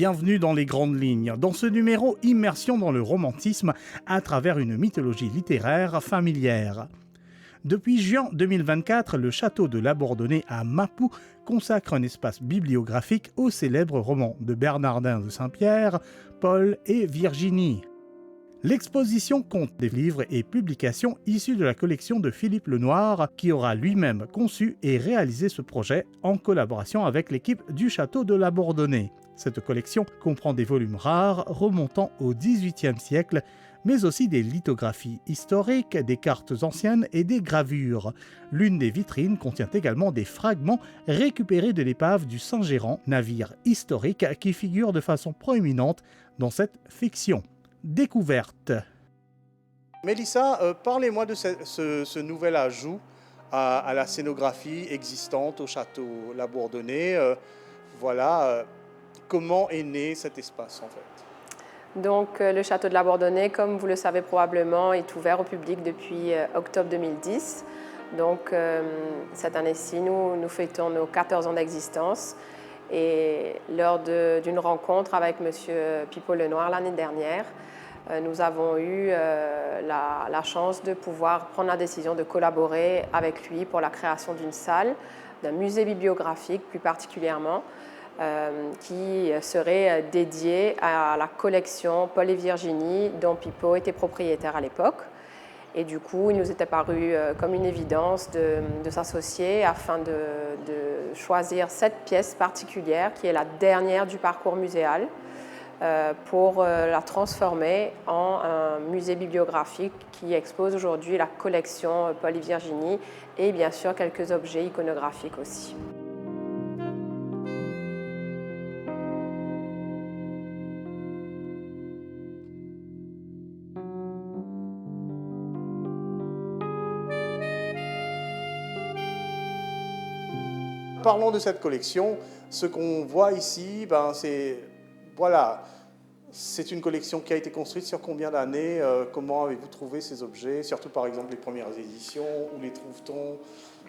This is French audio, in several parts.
bienvenue dans les grandes lignes. Dans ce numéro, immersion dans le romantisme à travers une mythologie littéraire familière. Depuis juin 2024, le château de Labordonnais à Mapou consacre un espace bibliographique aux célèbres romans de Bernardin de Saint-Pierre, Paul et Virginie. L'exposition compte des livres et publications issus de la collection de Philippe Lenoir, qui aura lui-même conçu et réalisé ce projet en collaboration avec l'équipe du château de Labordonnais. Cette collection comprend des volumes rares remontant au XVIIIe siècle, mais aussi des lithographies historiques, des cartes anciennes et des gravures. L'une des vitrines contient également des fragments récupérés de l'épave du Saint-Gérant, navire historique qui figure de façon proéminente dans cette fiction. Découverte. Mélissa, parlez-moi de ce nouvel ajout à la scénographie existante au château Labordonnais. Comment est né cet espace en fait? Donc, le château de Labordonnais, comme vous le savez probablement, est ouvert au public depuis octobre 2010. Donc, cette année-ci, nous fêtons nos 14 ans d'existence. Et lors d'une rencontre avec M. Pipo Lenoir l'année dernière, nous avons eu la chance de pouvoir prendre la décision de collaborer avec lui pour la création d'une salle, d'un musée bibliographique plus particulièrement, qui serait dédié à la collection Paul et Virginie dont Pipo était propriétaire à l'époque. Et du coup, il nous était paru comme une évidence de s'associer afin de choisir cette pièce particulière qui est la dernière du parcours muséal pour la transformer en un musée bibliographique qui expose aujourd'hui la collection Paul et Virginie et bien sûr quelques objets iconographiques aussi. Parlons de cette collection. Ce qu'on voit ici, c'est une collection qui a été construite sur combien d'années? Comment avez-vous trouvé ces objets? Surtout par exemple les premières éditions, où les trouve-t-on?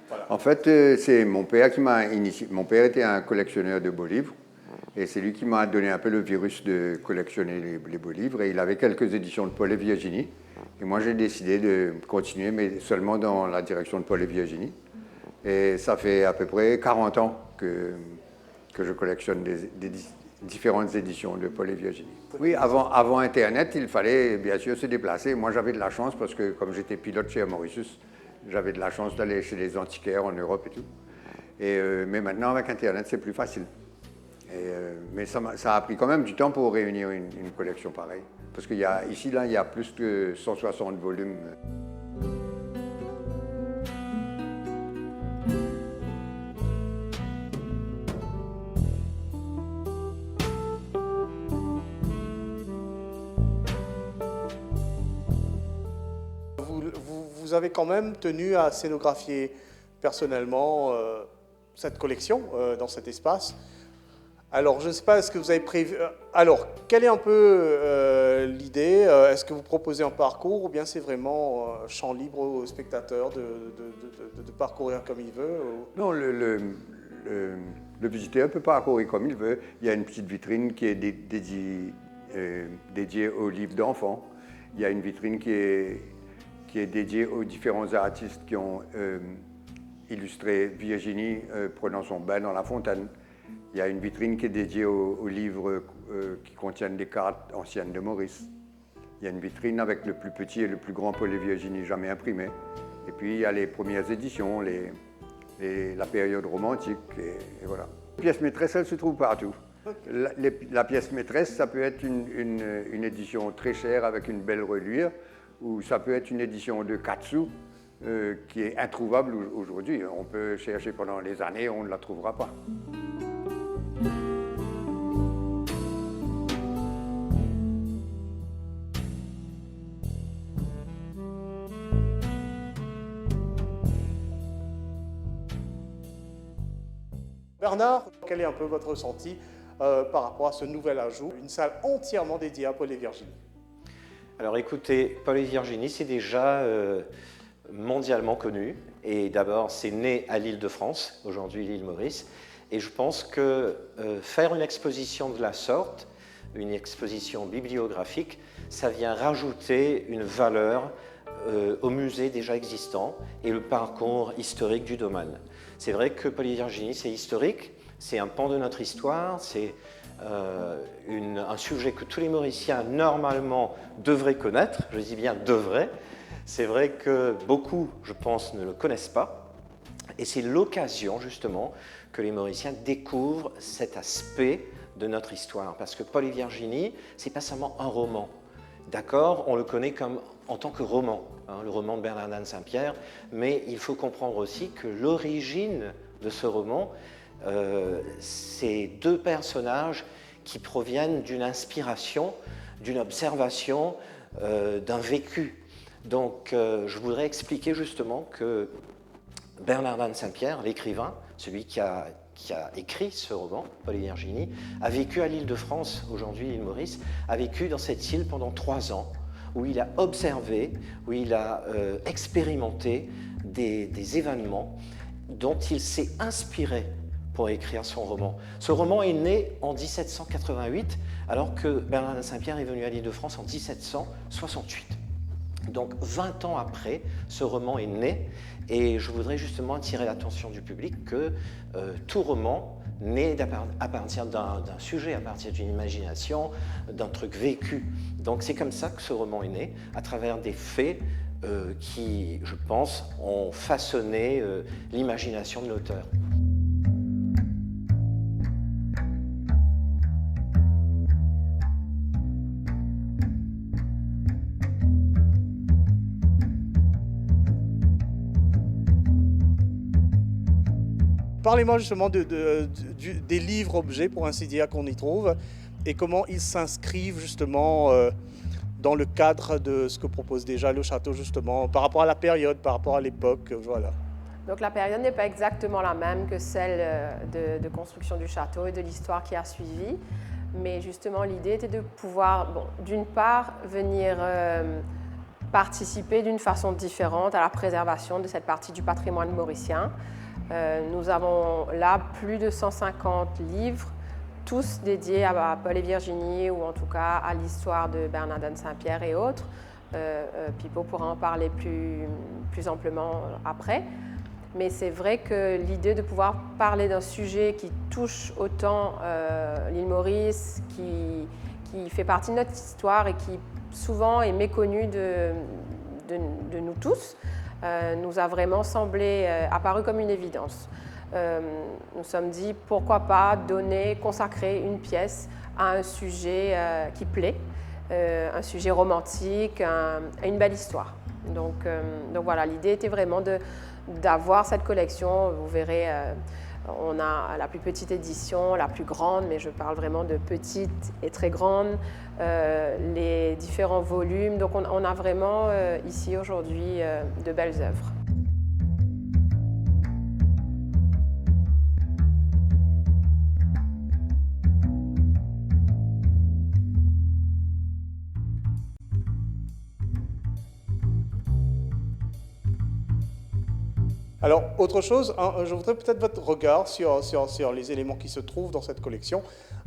Voilà. En fait, c'est mon père qui m'a initié. Mon père était un collectionneur de beaux livres et c'est lui qui m'a donné un peu le virus de collectionner les beaux livres. Et il avait quelques éditions de Paul et Virginie. Et moi, j'ai décidé de continuer, mais seulement dans la direction de Paul et Virginie. Et ça fait à peu près 40 ans que je collectionne des différentes éditions de Paul et Virginie. Oui, avant Internet, il fallait bien sûr se déplacer. Moi, j'avais de la chance parce que comme j'étais pilote chez Mauritius, j'avais de la chance d'aller chez les antiquaires en Europe et tout. Mais maintenant, avec Internet, c'est plus facile. Mais ça a pris quand même du temps pour réunir une collection pareille. Parce qu'il y a ici, là, il y a plus que 160 volumes. Vous avez quand même tenu à scénographier personnellement cette collection dans cet espace. Alors, je ne sais pas, est-ce que vous avez prévu... Alors, quelle est un peu l'idée? Est-ce que vous proposez un parcours ou bien c'est vraiment champ libre au spectateur de parcourir comme il veut? Non, le visiteur peut parcourir comme il veut. Il y a une petite vitrine qui est dédiée aux livres d'enfants. Il y a une vitrine qui est dédiée aux différents artistes qui ont illustré Virginie prenant son bain dans la fontaine. Il y a une vitrine qui est dédiée aux livres qui contiennent des cartes anciennes de Maurice. Il y a une vitrine avec le plus petit et le plus grand Paul et Virginie jamais imprimés. Et puis il y a les premières éditions, la période romantique, et voilà. La pièce maîtresse, elle se trouve partout. Okay. La pièce maîtresse, ça peut être une édition très chère avec une belle reliure, ou ça peut être une édition de 4 sous qui est introuvable aujourd'hui. On peut chercher pendant les années, on ne la trouvera pas. Bernard, quel est un peu votre ressenti par rapport à ce nouvel ajout, une salle entièrement dédiée à Paul et Virginie? Alors écoutez, Paul et Virginie, c'est déjà mondialement connu. Et d'abord, c'est né à l'Île-de-France, aujourd'hui l'île Maurice. Et je pense que faire une exposition de la sorte, une exposition bibliographique, ça vient rajouter une valeur au musée déjà existant et le parcours historique du domaine. C'est vrai que Polyvirginie, c'est historique, c'est un pan de notre histoire, c'est un sujet que tous les Mauriciens, normalement, devraient connaître. Je dis bien devraient. C'est vrai que beaucoup, je pense, ne le connaissent pas. Et c'est l'occasion, justement, que les Mauriciens découvrent cet aspect de notre histoire. Parce que Polyvirginie, ce n'est pas seulement un roman. D'accord, on le connaît en tant que roman, hein, le roman de Bernardin de Saint-Pierre, mais il faut comprendre aussi que l'origine de ce roman, c'est deux personnages qui proviennent d'une inspiration, d'une observation, d'un vécu. Donc je voudrais expliquer justement que Bernardin de Saint-Pierre, l'écrivain, celui qui a écrit ce roman, Polyvirginie, a vécu à l'île de France, aujourd'hui l'île Maurice, a vécu dans cette île pendant 3 ans, où il a observé, où il a expérimenté des événements dont il s'est inspiré pour écrire son roman. Ce roman est né en 1788, alors que Bernardin de Saint-Pierre est venu à l'île de France en 1768. Donc 20 ans après, ce roman est né, et je voudrais justement attirer l'attention du public que tout roman naît à partir d'un sujet, à partir d'une imagination, d'un truc vécu. Donc c'est comme ça que ce roman est né, à travers des faits qui, je pense, ont façonné l'imagination de l'auteur. Parlez-moi justement des livres-objets, pour ainsi dire, qu'on y trouve, et comment ils s'inscrivent justement dans le cadre de ce que propose déjà le château, justement, par rapport à la période, par rapport à l'époque, voilà. Donc la période n'est pas exactement la même que celle de construction du château et de l'histoire qui a suivi, mais justement l'idée était de pouvoir, d'une part, venir participer d'une façon différente à la préservation de cette partie du patrimoine mauricien. Nous avons là plus de 150 livres, tous dédiés à Paul et Virginie, ou en tout cas à l'histoire de Bernardin de Saint-Pierre et autres. Pipo pourra en parler plus amplement après. Mais c'est vrai que l'idée de pouvoir parler d'un sujet qui touche autant l'île Maurice, qui fait partie de notre histoire et qui souvent est méconnu de nous tous, nous a vraiment semblé apparu comme une évidence. Nous sommes dit pourquoi pas consacrer une pièce à un sujet qui plaît, un sujet romantique, une belle histoire. Donc voilà, l'idée était vraiment d'avoir cette collection. Vous verrez, on a la plus petite édition, la plus grande, mais je parle vraiment de petite et très grande, les différents volumes. Donc on a vraiment ici aujourd'hui de belles œuvres. Alors, autre chose, je voudrais peut-être votre regard sur les éléments qui se trouvent dans cette collection.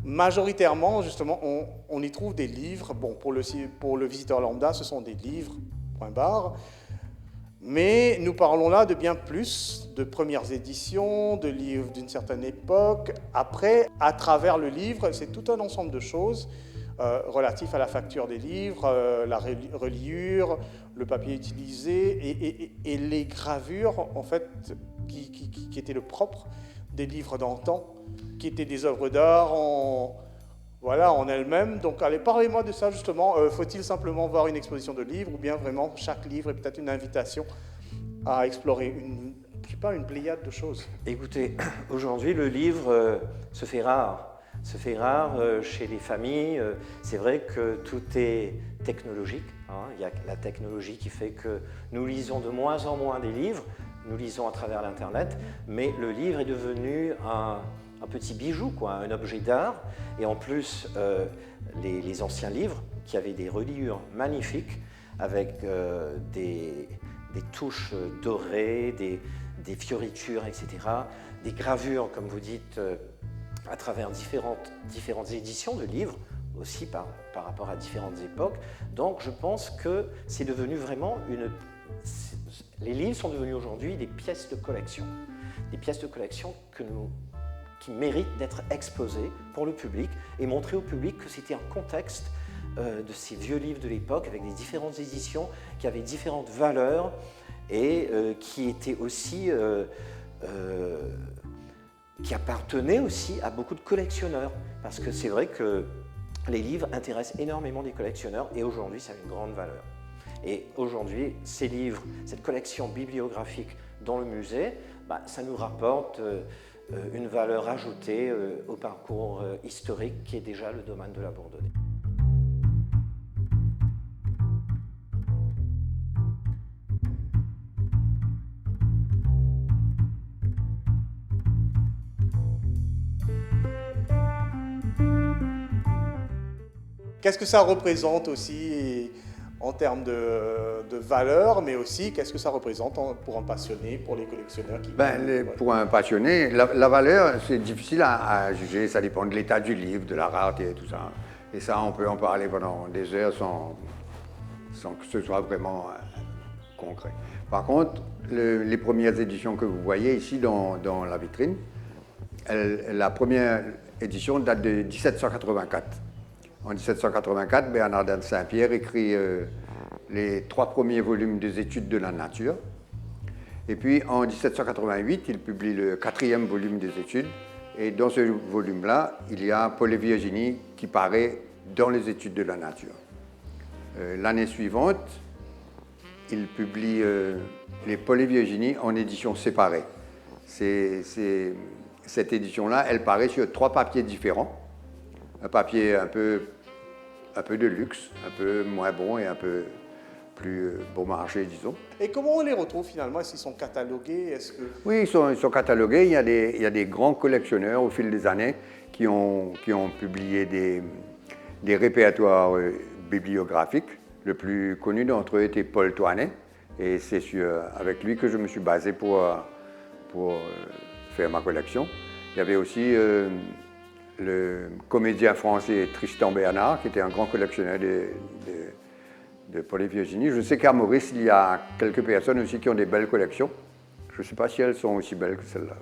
Majoritairement, justement, on y trouve des livres. Bon, pour le visiteur lambda, ce sont des livres, point barre. Mais nous parlons là de bien plus, de premières éditions, de livres d'une certaine époque. Après, à travers le livre, c'est tout un ensemble de choses relatifs à la facture des livres, la reliure, le papier utilisé et les gravures, en fait, qui étaient le propre des livres d'antan, qui étaient des œuvres d'art en elles-mêmes. Donc, allez, parlez-moi de ça, justement. Faut-il simplement voir une exposition de livres, ou bien vraiment chaque livre est peut-être une invitation à explorer une pléiade de choses? Écoutez, aujourd'hui, le livre se fait rare. Chez les familles. C'est vrai que tout est technologique. Il y a la technologie qui fait que nous lisons de moins en moins des livres, nous lisons à travers l'Internet, mais le livre est devenu un petit bijou, un objet d'art. Et en plus, les anciens livres, qui avaient des reliures magnifiques, avec des touches dorées, des fioritures, etc., des gravures, comme vous dites, à travers différentes éditions de livres, aussi par rapport à différentes époques. Donc je pense que c'est devenu vraiment les livres sont devenus aujourd'hui des pièces de collection. Des pièces de collection qui méritent d'être exposées pour le public et montrer au public que c'était un contexte de ces vieux livres de l'époque avec des différentes éditions qui avaient différentes valeurs et qui étaient aussi qui appartenaient aussi à beaucoup de collectionneurs, parce que c'est vrai que les livres intéressent énormément des collectionneurs et aujourd'hui ça a une grande valeur. Et aujourd'hui, ces livres, cette collection bibliographique dans le musée, ça nous rapporte une valeur ajoutée au parcours historique qui est déjà le domaine de la Bourdonnais. Qu'est-ce que ça représente aussi en termes de valeur, mais aussi qu'est-ce que ça représente pour un passionné, pour les collectionneurs qui... Pour un passionné, la valeur, c'est difficile à juger, ça dépend de l'état du livre, de la rareté et tout ça. Et ça, on peut en parler pendant des heures sans que ce soit vraiment concret. Par contre, les premières éditions que vous voyez ici dans la vitrine, la première édition date de 1784. En 1784, Bernardin de Saint-Pierre écrit les 3 premiers volumes des Études de la nature. Et puis en 1788, il publie le 4e volume des Études. Et dans ce volume-là, il y a Paul et Virginie qui paraît dans les Études de la nature. L'année suivante, il publie les Paul et Virginie en édition séparée. Cette édition-là, elle paraît sur 3 papiers différents. Un papier un peu de luxe, un peu moins bon et un peu plus bon marché, disons. Et comment on les retrouve finalement? Est-ce qu'ils sont catalogués? Oui, ils sont catalogués. Il y a des grands collectionneurs au fil des années qui ont publié des répertoires bibliographiques. Le plus connu d'entre eux était Paul Toinet. Et c'est avec lui que je me suis basé pour faire ma collection. Il y avait aussi le comédien français Tristan Bernard, qui était un grand collectionneur de Paul et Virginie. Je sais qu'à Maurice, il y a quelques personnes aussi qui ont des belles collections. Je ne sais pas si elles sont aussi belles que celles-là.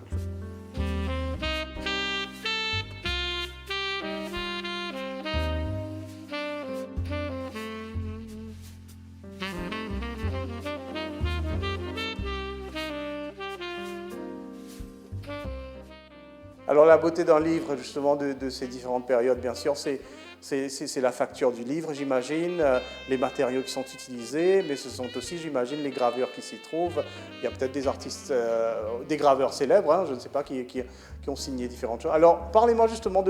Alors la beauté d'un livre, justement, de ces différentes périodes, bien sûr, c'est la facture du livre, j'imagine, les matériaux qui sont utilisés, mais ce sont aussi, j'imagine, les gravures qui s'y trouvent. Il y a peut-être des artistes, des graveurs célèbres, hein, je ne sais pas, qui ont signé différentes choses. Alors, parlez-moi justement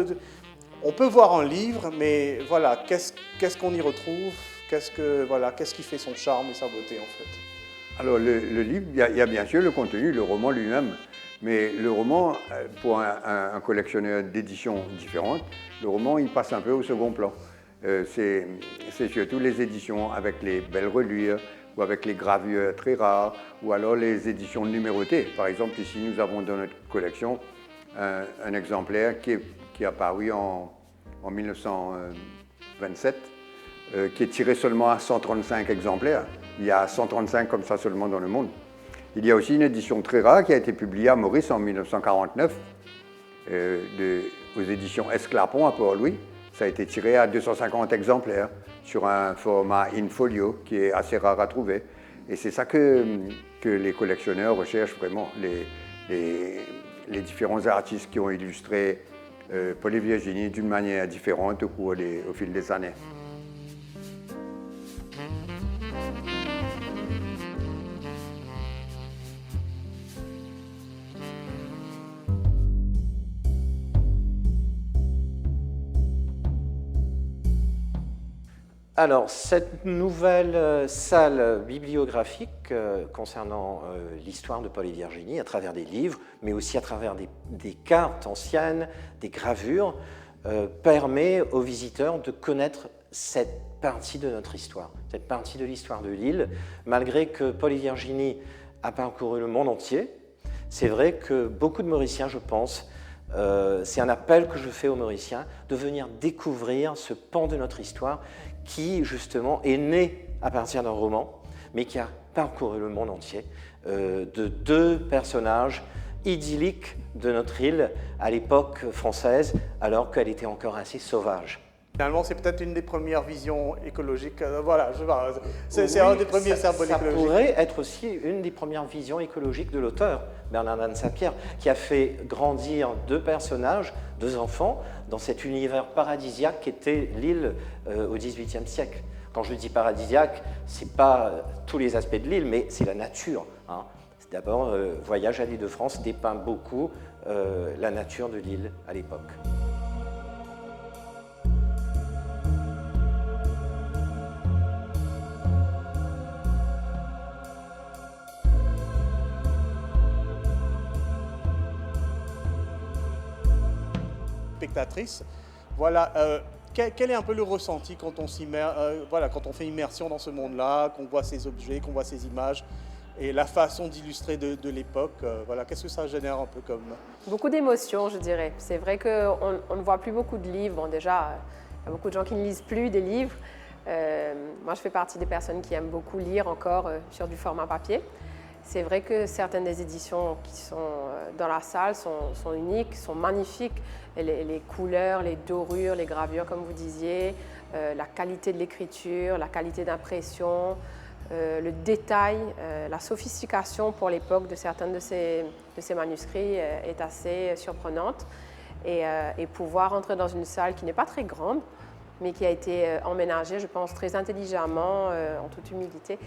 on peut voir un livre, mais voilà, qu'est-ce qu'on y retrouve? Qu'est-ce qui fait son charme et sa beauté, en fait? Alors, le livre, il y a bien sûr le contenu, le roman lui-même. Mais le roman, pour un collectionneur d'éditions différentes, le roman, il passe un peu au second plan. C'est surtout les éditions avec les belles reliures, ou avec les gravures très rares, ou alors les éditions numérotées. Par exemple, ici, nous avons dans notre collection un exemplaire qui est apparu en 1927, qui est tiré seulement à 135 exemplaires. Il y a 135 comme ça seulement dans le monde. Il y a aussi une édition très rare qui a été publiée à Maurice en 1949, aux éditions Esclapon à Port-Louis. Ça a été tiré à 250 exemplaires sur un format in-folio qui est assez rare à trouver. Et c'est ça que les collectionneurs recherchent vraiment, les différents artistes qui ont illustré Paul et Virginie d'une manière différente au fil des années. Alors, cette nouvelle salle bibliographique concernant l'histoire de Paul et Virginie, à travers des livres, mais aussi à travers des cartes anciennes, des gravures, permet aux visiteurs de connaître cette partie de notre histoire, cette partie de l'histoire de l'île, malgré que Paul et Virginie a parcouru le monde entier. C'est vrai que beaucoup de Mauriciens, je pense, c'est un appel que je fais aux Mauriciens de venir découvrir ce pan de notre histoire qui, justement, est né à partir d'un roman, mais qui a parcouru le monde entier, de deux personnages idylliques de notre île à l'époque française, alors qu'elle était encore assez sauvage. Finalement, c'est peut-être une des premières visions écologiques. Voilà, je vois. C'est un des premiers symboles ça écologiques. pourrait être aussi une des premières visions écologiques de l'auteur, Bernardin de Saint-Pierre, qui a fait grandir deux personnages, deux enfants, dans cet univers paradisiaque qu'était l'île au XVIIIe siècle. Quand je dis paradisiaque, ce n'est pas tous les aspects de l'île, mais c'est la nature. Hein. D'abord, Voyage à l'Île-de-France dépeint beaucoup la nature de l'île à l'époque. Spectatrice, voilà, quel est un peu le ressenti quand on voilà, quand on fait immersion dans ce monde-là, qu'on voit ces objets, qu'on voit ces images et la façon d'illustrer de l'époque, voilà, qu'est-ce que ça génère un peu comme... Beaucoup d'émotions, je dirais. C'est vrai qu'on ne voit plus beaucoup de livres. Bon, déjà, il y a beaucoup de gens qui ne lisent plus des livres. Moi, je fais partie des personnes qui aiment beaucoup lire encore sur du format papier. C'est vrai que certaines des éditions qui sont dans la salle sont uniques, sont magnifiques. Les couleurs, les dorures, les gravures, comme vous disiez, la qualité de l'écriture, la qualité d'impression, le détail, la sophistication pour l'époque de certains de ces manuscrits est assez surprenante. Et pouvoir entrer dans une salle qui n'est pas très grande, mais qui a été emménagée, je pense, très intelligemment, en toute humilité,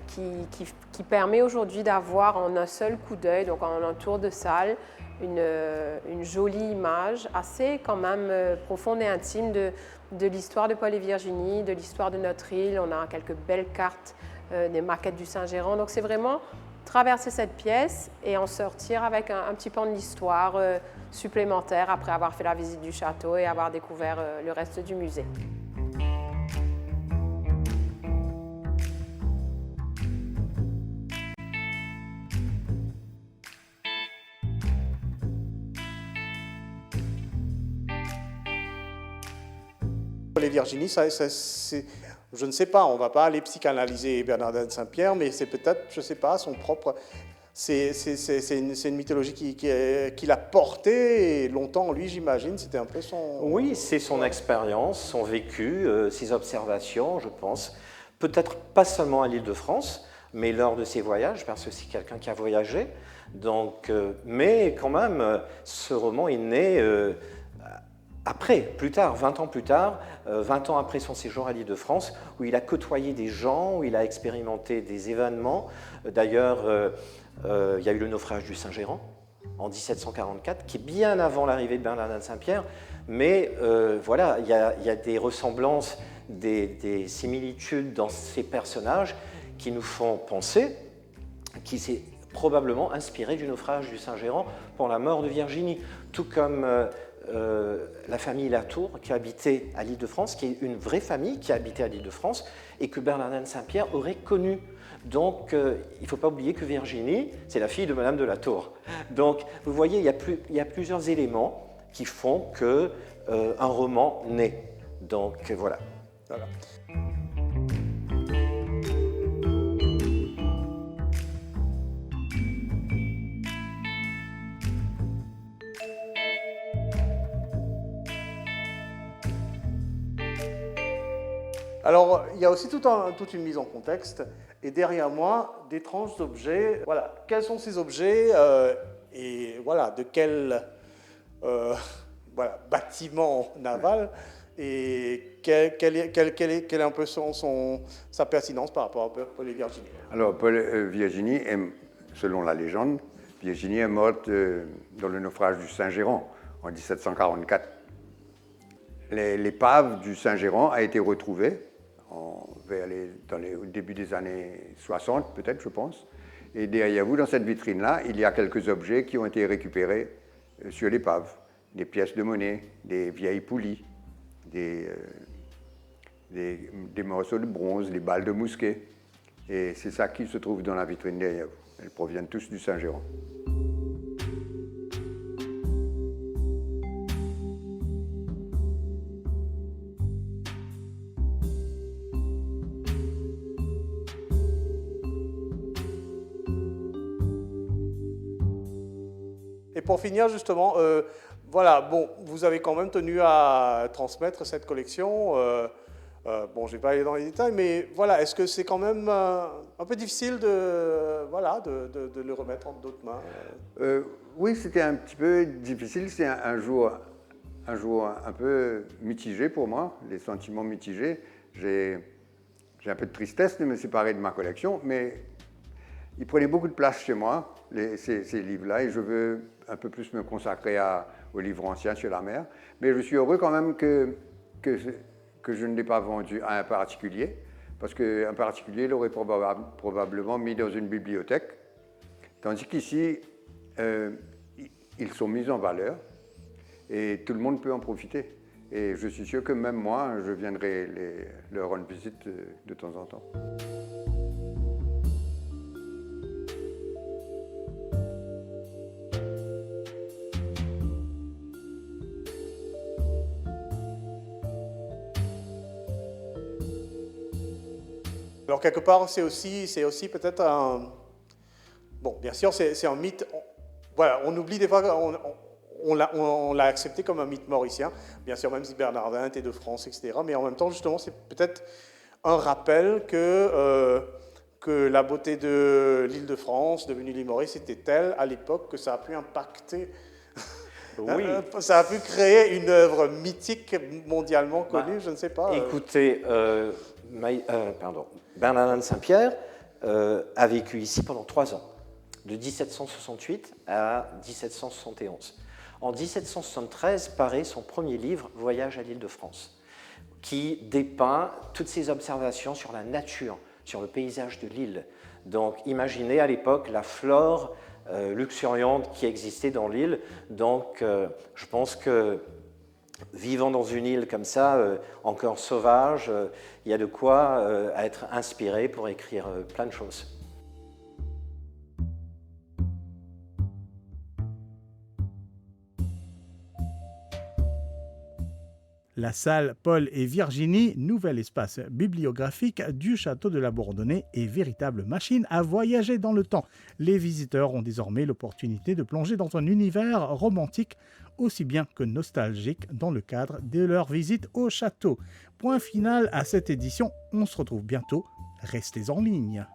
qui permet aujourd'hui d'avoir en un seul coup d'œil, donc en un tour de salle, une jolie image assez quand même profonde et intime de l'histoire de Paul et Virginie, de l'histoire de notre île. On a quelques belles cartes, des maquettes du Saint-Gérand. Donc c'est vraiment traverser cette pièce et en sortir avec un petit pan de l'histoire supplémentaire après avoir fait la visite du château et avoir découvert le reste du musée. Paul et Virginie, je ne sais pas, on ne va pas aller psychanalyser Bernardin de Saint-Pierre, mais c'est peut-être, je ne sais pas, son propre... C'est une mythologie qu'il a portée et longtemps, lui, j'imagine, c'était un peu son... Oui, c'est son expérience, son vécu, ses observations, je pense. Peut-être pas seulement à l'Île-de-France, mais lors de ses voyages, parce que c'est quelqu'un qui a voyagé. Donc, mais quand même, ce roman est né... après, plus tard, 20 ans plus tard, 20 ans après son séjour à l'Île-de-France, où il a côtoyé des gens, où il a expérimenté des événements. D'ailleurs, il y a eu le naufrage du Saint-Gérand en 1744, qui est bien avant l'arrivée de Bernardin de Saint-Pierre, mais voilà, il y a des ressemblances, des similitudes dans ces personnages qui nous font penser qu'il s'est probablement inspiré du naufrage du Saint-Gérand pour la mort de Virginie, tout comme... la famille Latour qui habitait à l'Île-de-France, qui est une vraie famille qui habitait à l'Île-de-France et que Bernardin de Saint-Pierre aurait connue. Donc, il ne faut pas oublier que Virginie, c'est la fille de Madame de Latour. Donc, vous voyez, il y a plusieurs éléments qui font qu'un roman naît. Donc, voilà. Voilà. Alors, il y a aussi toute une mise en contexte, et derrière moi, d'étranges objets. Voilà, quels sont ces objets et voilà, de quel bâtiment naval, et quelle est un peu sa pertinence par rapport à Paul et Virginie. Alors, Paul Virginie, selon la légende, Virginie est morte dans le naufrage du Saint-Gérand en 1744. L'épave du Saint-Gérand a été retrouvée au début des années 60, peut-être, je pense. Et derrière vous, dans cette vitrine-là, il y a quelques objets qui ont été récupérés sur l'épave. Des pièces de monnaie, des vieilles poulies, des morceaux de bronze, des balles de mousquet. Et c'est ça qui se trouve dans la vitrine derrière vous. Elles proviennent tous du Saint-Géran. Et pour finir, justement, voilà, bon, vous avez quand même tenu à transmettre cette collection. Bon, je ne vais pas aller dans les détails, mais voilà, est-ce que c'est quand même un peu difficile voilà, de le remettre entre d'autres mains? Oui, c'était un petit peu difficile. C'est un jour un peu mitigé pour moi, les sentiments mitigés. J'ai un peu de tristesse de me séparer de ma collection, mais ils prenaient beaucoup de place chez moi, ces livres-là, et je veux un peu plus me consacrer aux livres anciens chez la mère. Mais je suis heureux quand même que je ne l'ai pas vendu à un particulier, parce qu'un particulier l'aurait probablement mis dans une bibliothèque, tandis qu'ici, ils sont mis en valeur et tout le monde peut en profiter. Et je suis sûr que même moi, je viendrai leur rendre visite de temps en temps. Alors, quelque part, c'est aussi peut-être un... Bon, bien sûr, c'est un mythe. Voilà, on oublie des fois, on l'a accepté comme un mythe mauricien. Bien sûr, même si Bernardin était de France, etc. Mais en même temps, justement, c'est peut-être un rappel que la beauté de l'île de France, devenue l'île Maurice, était telle à l'époque que ça a pu impacter... Oui. Ça a pu créer une œuvre mythique mondialement connue, je ne sais pas. Écoutez, Bernardin de Saint-Pierre a vécu ici pendant 3 ans, de 1768 à 1771. En 1773 paraît son premier livre, Voyage à l'île de France, qui dépeint toutes ses observations sur la nature, sur le paysage de l'île. Donc imaginez à l'époque la flore luxuriante qui existait dans l'île. Donc je pense que vivant dans une île comme ça, encore sauvage, il y a de quoi être inspiré pour écrire plein de choses. La salle Paul et Virginie, nouvel espace bibliographique du château de la Bourdonnais et véritable machine à voyager dans le temps. Les visiteurs ont désormais l'opportunité de plonger dans un univers romantique aussi bien que nostalgique dans le cadre de leur visite au château. Point final à cette édition, on se retrouve bientôt, restez en ligne.